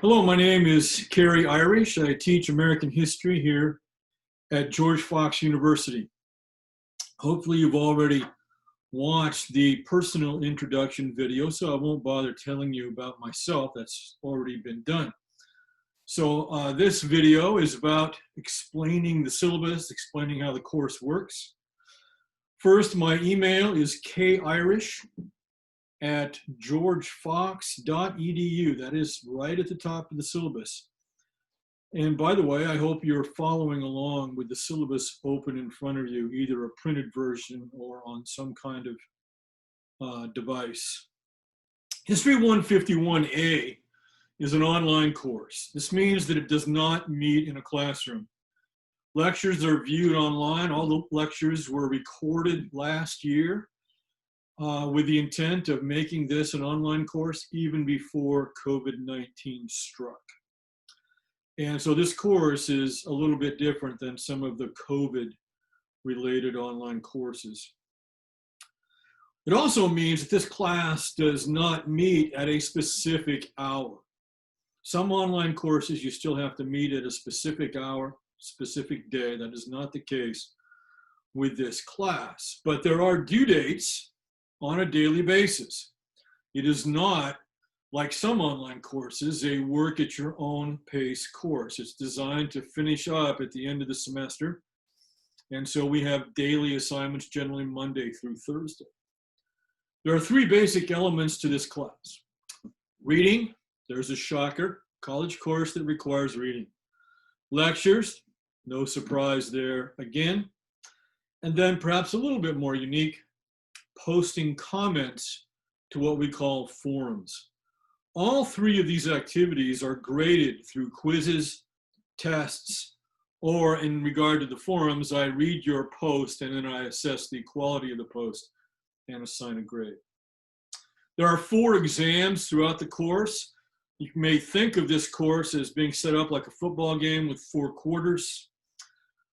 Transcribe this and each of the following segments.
Hello, my name is Kerry Irish. I teach American history here at George Fox University. Hopefully you've already watched the personal introduction video, so I won't bother telling you about myself. That's already been done. So this video is about explaining the syllabus, explaining how the course works. First, my email is kirish@georgefox.edu. That is right at the top of the syllabus. And by the way, I hope you're following along with the syllabus open in front of you, either a printed version or on some kind of device. History 151A is an online course. This means that it does not meet in a classroom. Lectures are viewed online. All the lectures were recorded last year with the intent of making this an online course even before COVID-19 struck. And so this course is a little bit different than some of the COVID-related online courses. It also means that this class does not meet at a specific hour. Some online courses you still have to meet at a specific hour, specific day. That is not the case with this class. But there are due dates on a daily basis. It is not, like some online courses, a work at your own pace course. It's designed to finish up at the end of the semester. And so we have daily assignments, generally Monday through Thursday. There are three basic elements to this class. Reading, there's a shocker, college course that requires reading. Lectures, no surprise there again. And then perhaps a little bit more unique, posting comments to what we call forums. All three of these activities are graded through quizzes, tests, or in regard to the forums, I read your post and then I assess the quality of the post and assign a grade. There are 4 exams throughout the course. You may think of this course as being set up like a football game with 4 quarters.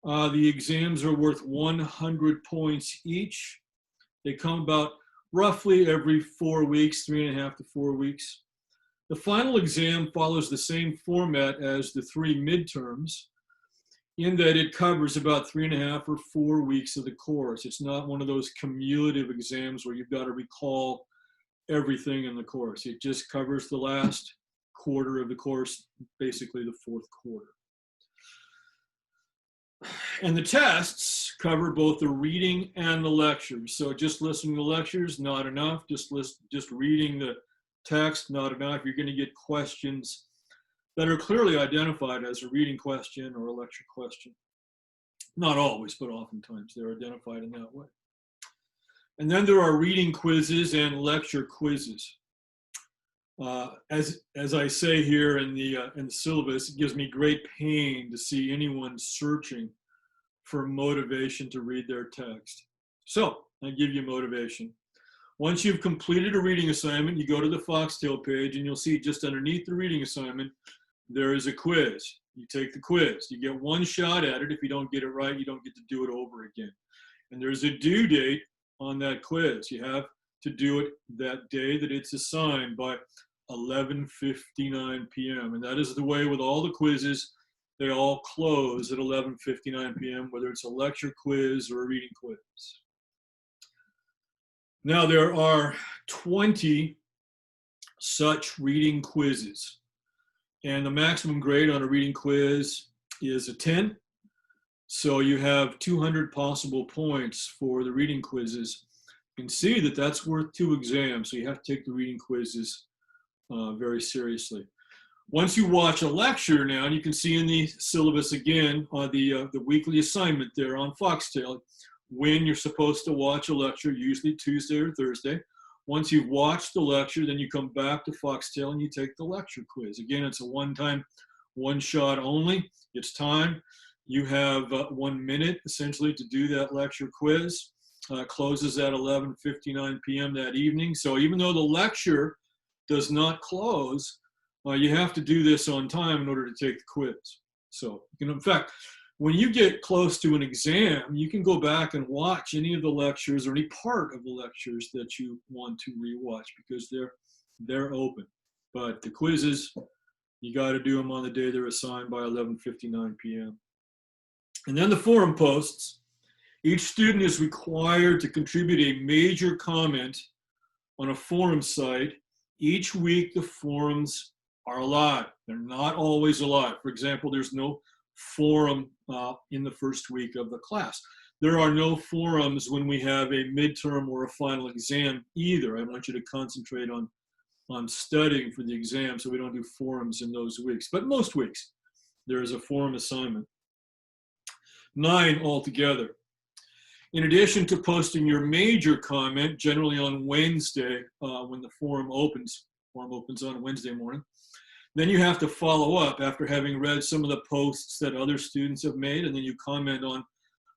The exams are worth 100 points each. They come about roughly every 4 weeks, 3.5 to 4 weeks. The final exam follows the same format as the 3 midterms in that it covers about 3.5 or 4 weeks of the course. It's not one of those cumulative exams where you've got to recall everything in the course. It just covers the last quarter of the course, basically the 4th quarter. And the tests cover both the reading and the lectures. So just listening to lectures, not enough. Just reading the text, not enough. You're going to get questions that are clearly identified as a reading question or a lecture question. Not always, but oftentimes they're identified in that way. And then there are reading quizzes and lecture quizzes. As I say here in the syllabus, it gives me great pain to see anyone searching for motivation to read their text. So I give you motivation. Once you've completed a reading assignment, you go to the Foxtail page and you'll see just underneath the reading assignment, there is a quiz. You take the quiz. You get 1 shot at it. If you don't get it right, you don't get to do it over again. And there's a due date on that quiz. You have to do it that day that it's assigned by 11:59 p.m. And that is the way with all the quizzes. They all close at 11:59 p.m., whether it's a lecture quiz or a reading quiz. Now, there are 20 such reading quizzes, and the maximum grade on a reading quiz is a 10. So you have 200 possible points for the reading quizzes. You can see that that's worth 2 exams, so you have to take the reading quizzes very seriously. Once you watch a lecture now, and you can see in the syllabus again, the weekly assignment there on Foxtail, when you're supposed to watch a lecture, usually Tuesday or Thursday. Once you've watched the lecture, then you come back to Foxtail and you take the lecture quiz. Again, it's a one-time, 1 shot only. It's time. You have 1 minute, essentially, to do that lecture quiz. Closes at 11:59 p.m. that evening. So even though the lecture does not close, you have to do this on time in order to take the quiz. So, in fact, when you get close to an exam, you can go back and watch any of the lectures or any part of the lectures that you want to rewatch because they're open. But the quizzes You got to do them on the day they're assigned by 11:59 p.m. And then the forum posts. Each student is required to contribute a major comment on a forum site. Each week, the forums are alive. They're not always alive. For example, there's no forum in the first week of the class. There are no forums when we have a midterm or a final exam either. I want you to concentrate on studying for the exam, so we don't do forums in those weeks. But most weeks, there is a forum assignment. 9 altogether. In addition to posting your major comment, generally on Wednesday when the forum opens on Wednesday morning, then you have to follow up after having read some of the posts that other students have made, and then you comment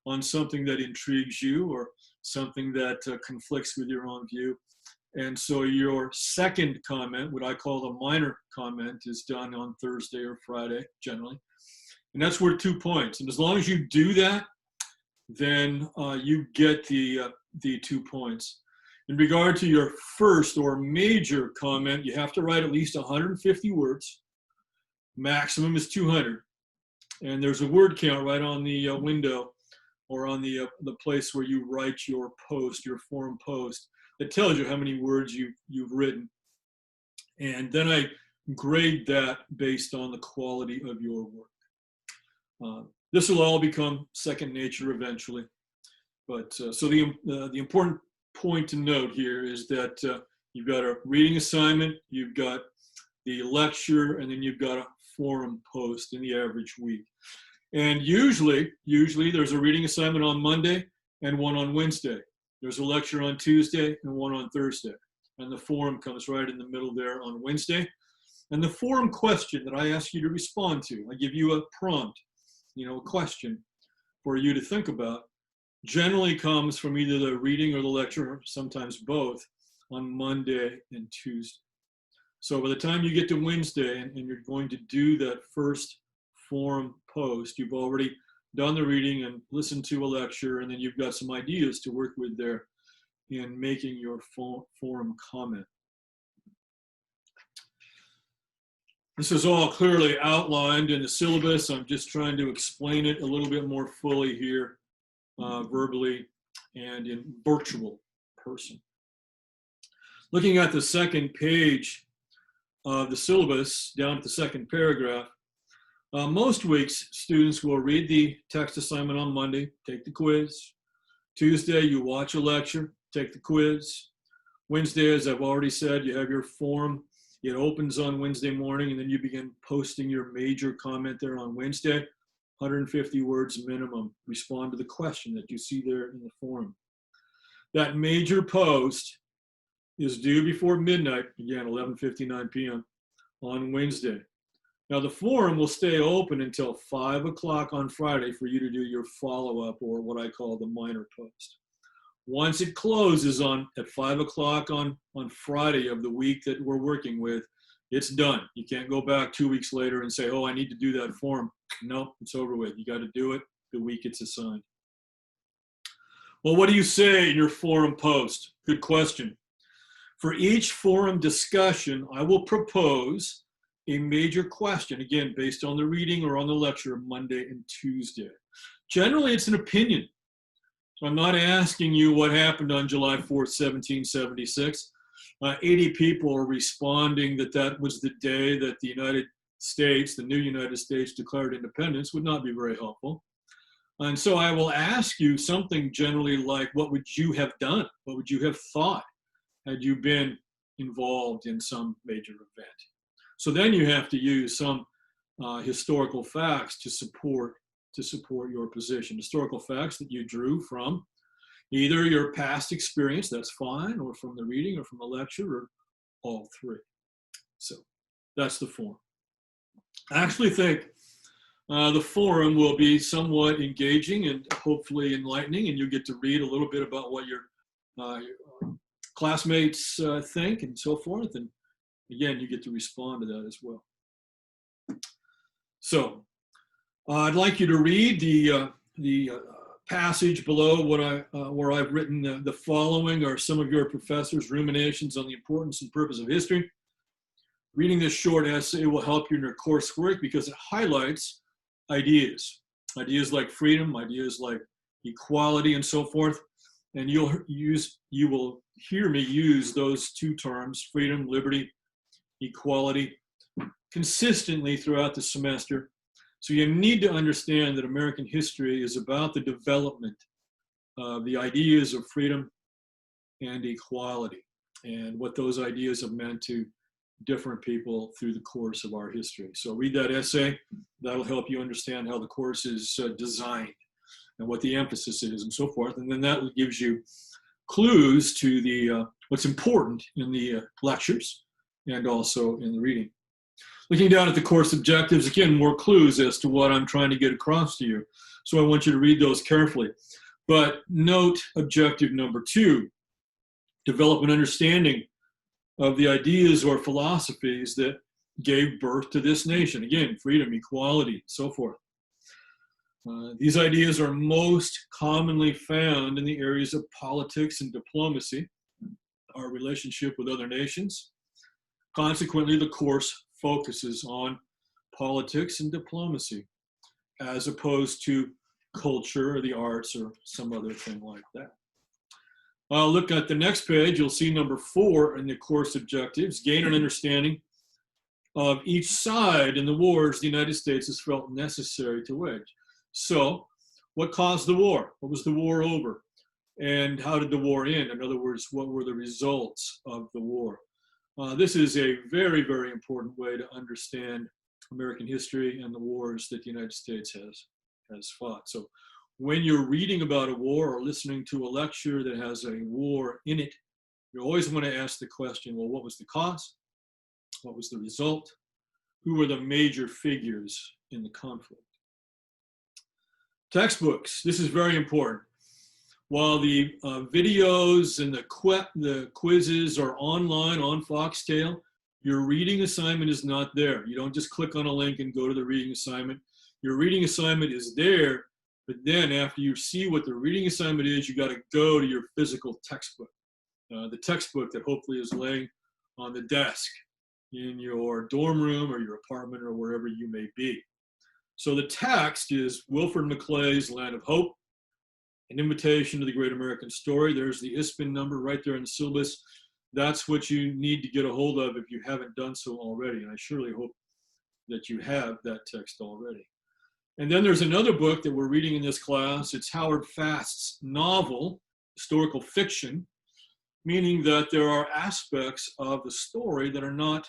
on something that intrigues you or something that conflicts with your own view. And so your second comment, what I call the minor comment, is done on Thursday or Friday generally. And that's worth 2 points. And as long as you do that, then you get the 2 points. In regard to your first or major comment, you have to write at least 150 words. Maximum is 200. And there's a word count right on the window or on the place where you write your post, your forum post, that tells you how many words you've written. And then I grade that based on the quality of your work. This will all become second nature eventually. But so the important point to note here is that you've got a reading assignment, you've got the lecture, and then you've got a forum post in the average week. And usually there's a reading assignment on Monday and one on Wednesday. There's a lecture on Tuesday and one on Thursday. And the forum comes right in the middle there on Wednesday. And the forum question that I ask you to respond to, I give you a prompt, a question for you to think about, generally comes from either the reading or the lecture, or sometimes both, on Monday and Tuesday. So by the time you get to Wednesday and you're going to do that first forum post, you've already done the reading and listened to a lecture, and then you've got some ideas to work with there in making your forum comment. This is all clearly outlined in the syllabus. I'm just trying to explain it a little bit more fully here, verbally and in virtual person. Looking at the second page of the syllabus, down at the second paragraph, most weeks students will read the text assignment on Monday, take the quiz. Tuesday, you watch a lecture, take the quiz. Wednesday, as I've already said, you have your forum. It opens on Wednesday morning, and then you begin posting your major comment there on Wednesday, 150 words minimum. Respond to the question that you see there in the forum. That major post is due before midnight, again, 11:59 p.m. on Wednesday. Now, the forum will stay open until 5 o'clock on Friday for you to do your follow-up, or what I call the minor post. Once it closes at 5 o'clock on Friday of the week that we're working with, it's done. You can't go back 2 weeks later and say, oh, I need to do that forum. No, it's over with. You got to do it the week it's assigned. Well, what do you say in your forum post? Good question. For each forum discussion, I will propose a major question, again, based on the reading or on the lecture Monday and Tuesday. Generally, it's an opinion. So I'm not asking you what happened on July 4th, 1776. 80 people are responding that was the day that the United States, the new United States, declared independence. Would not be very helpful. And so I will ask you something generally like, what would you have done? What would you have thought had you been involved in some major event? So then you have to use some historical facts to support your position. Historical facts that you drew from either your past experience, that's fine, or from the reading or from the lecture, or all three. So that's the forum. I actually think the forum will be somewhat engaging and hopefully enlightening, and you get to read a little bit about what your classmates think and so forth. And again, you get to respond to that as well. So I'd like you to read the passage below where I've written the following are some of your professors' ruminations on the importance and purpose of history. Reading this short essay will help you in your coursework because it highlights ideas. Ideas like freedom, ideas like equality, and so forth. And you will hear me use those two terms, freedom, liberty, equality, consistently throughout the semester. So you need to understand that American history is about the development of the ideas of freedom and equality and what those ideas have meant to different people through the course of our history. So read that essay. That'll help you understand how the course is designed and what the emphasis is and so forth. And then that gives you clues to the what's important in the lectures and also in the reading. Looking down at the course objectives, again, more clues as to what I'm trying to get across to you. So I want you to read those carefully. But note objective number 2, develop an understanding of the ideas or philosophies that gave birth to this nation. Again, freedom, equality, and so forth. These ideas are most commonly found in the areas of politics and diplomacy, our relationship with other nations. Consequently, the course focuses on politics and diplomacy as opposed to culture or the arts or some other thing like that. Look at the next page. You'll see number 4 in the course objectives, gain an understanding of each side in the wars the United States has felt necessary to wage. So what caused the war? What was the war over? And how did the war end? In other words, what were the results of the war? This is a very, very important way to understand American history and the wars that the United States has fought. So when you're reading about a war or listening to a lecture that has a war in it, you always want to ask the question, well, what was the cause? What was the result? Who were the major figures in the conflict? Textbooks, this is very important. While the videos and the quizzes are online on Foxtail, your reading assignment is not there. You don't just click on a link and go to the reading assignment. Your reading assignment is there, but then after you see what the reading assignment is, you got to go to your physical textbook. The textbook that hopefully is laying on the desk in your dorm room or your apartment or wherever you may be. So the text is Wilfred McClay's Land of Hope, An Invitation to the Great American Story. There's the ISBN number right there in the syllabus. That's what you need to get a hold of if you haven't done so already. And I surely hope that you have that text already. And then there's another book that we're reading in this class. It's Howard Fast's novel, historical fiction, meaning that there are aspects of the story that are not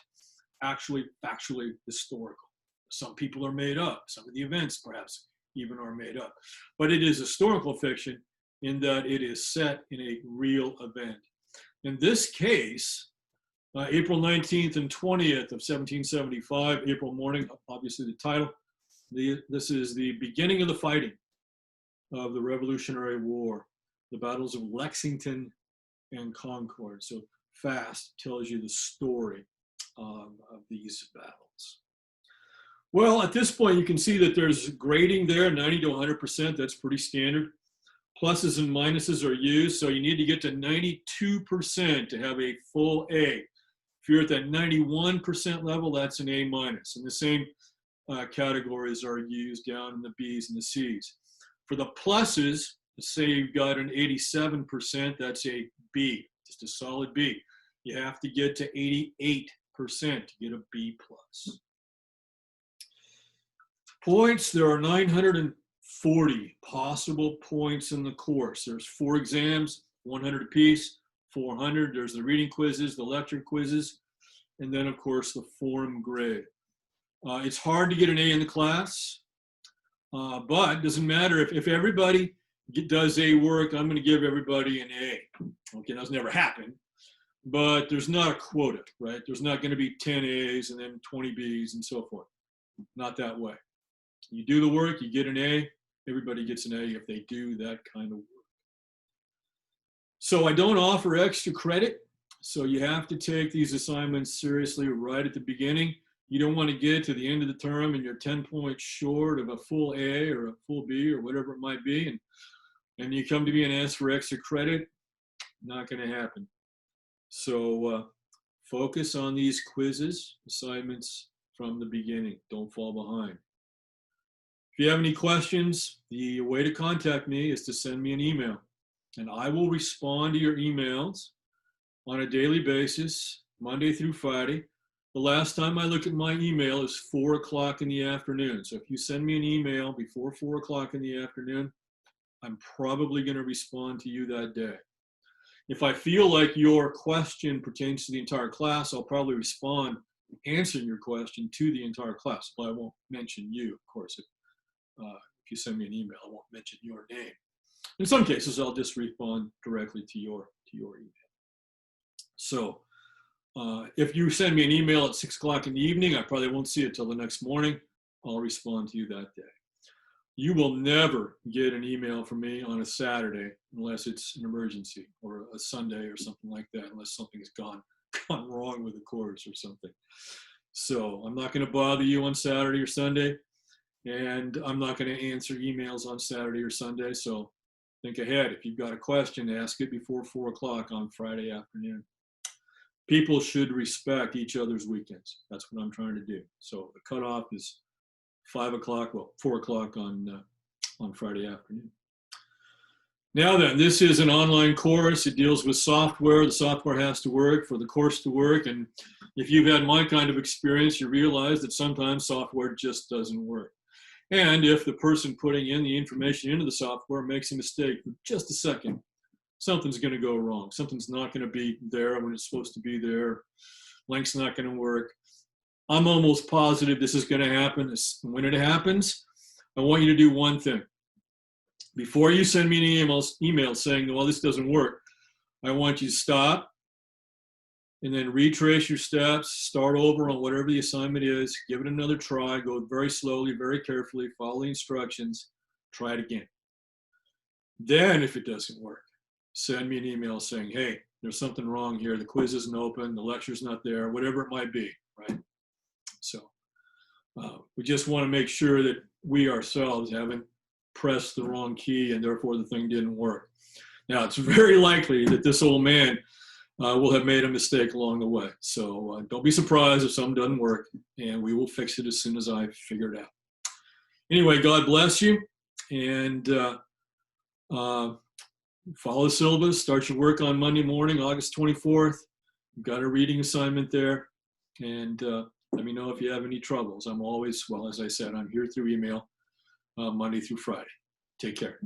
actually factually historical. Some people are made up. Some of the events perhaps even are made up. But it is historical fiction in that it is set in a real event. In this case, April 19th and 20th of 1775, April morning, obviously the title. This is the beginning of the fighting of the Revolutionary War, the battles of Lexington and Concord. So Fast tells you the story of these battles. Well, at this point, you can see that there's grading there, 90 to 100%. That's pretty standard. Pluses and minuses are used, so you need to get to 92% to have a full A. If you're at that 91% level, that's an A minus. And the same categories are used down in the B's and the C's. For the pluses, say you've got an 87%, that's a B, just a solid B. You have to get to 88% to get a B plus. Points, there are 940 possible points in the course. There's 4 exams, 100 apiece, 400. There's the reading quizzes, the lecture quizzes, and then of course the forum grade. It's hard to get an A in the class, but it doesn't matter if everybody does A work, I'm going to give everybody an A. Okay, that's never happened, but there's not a quota, right? There's not going to be 10 A's and then 20 B's and so forth. Not that way. You do the work, you get an A, everybody gets an A if they do that kind of work. So I don't offer extra credit, so you have to take these assignments seriously right at the beginning. You don't want to get to the end of the term and you're 10 points short of a full A or a full B or whatever it might be, and you come to me and ask for extra credit. Not going to happen. So Focus on these quizzes, assignments from the beginning. Don't fall behind. If you have any questions, the way to contact me is to send me an email, and I will respond to your emails on a daily basis, Monday through Friday. The last time I look at my email is 4 o'clock in the afternoon. So if you send me an email before 4 o'clock in the afternoon, I'm probably going to respond to you that day. If I feel like your question pertains to the entire class, I'll probably respond answering your question to the entire class, but I won't mention you, of course. If you send me an email, I won't mention your name. In some cases, I'll just respond directly to your email. So if you send me an email at 6 o'clock in the evening, I probably won't see it till the next morning. I'll respond to you that day. You will never get an email from me on a Saturday unless it's an emergency, or a Sunday or something like that, unless something's gone wrong with the course or something. So I'm not going to bother you on Saturday or Sunday, and I'm not going to answer emails on Saturday or Sunday. So think ahead. If you've got a question, ask it before 4 o'clock on Friday afternoon. People should respect each other's weekends. That's what I'm trying to do. So the cutoff is 5 o'clock, well, 4 o'clock on Friday afternoon. Now then, this is an online course. It deals with software. The software has to work for the course to work. And if you've had my kind of experience, you realize that sometimes software just doesn't work. And if the person putting in the information into the software makes a mistake for just a second, something's going to go wrong. Something's not going to be there when it's supposed to be there. Link's not going to work. I'm almost positive this is going to happen. When it happens, I want you to do one thing. Before you send me an email saying, well, this doesn't work, I want you to stop and then retrace your steps, start over on whatever the assignment is, give it another try, go very slowly, very carefully, follow the instructions, try it again. Then if it doesn't work, send me an email saying, hey, there's something wrong here, the quiz isn't open, the lecture's not there, whatever it might be, right? So we just want to make sure that we ourselves haven't pressed the wrong key and therefore the thing didn't work. Now, it's very likely that this old man will have made a mistake along the way. So don't be surprised if something doesn't work, and we will fix it as soon as I figure it out. Anyway, God bless you, and follow the syllabus. Start your work on Monday morning, August 24th. You've got a reading assignment there, and let me know if you have any troubles. I'm always, well, as I said, I'm here through email Monday through Friday. Take care.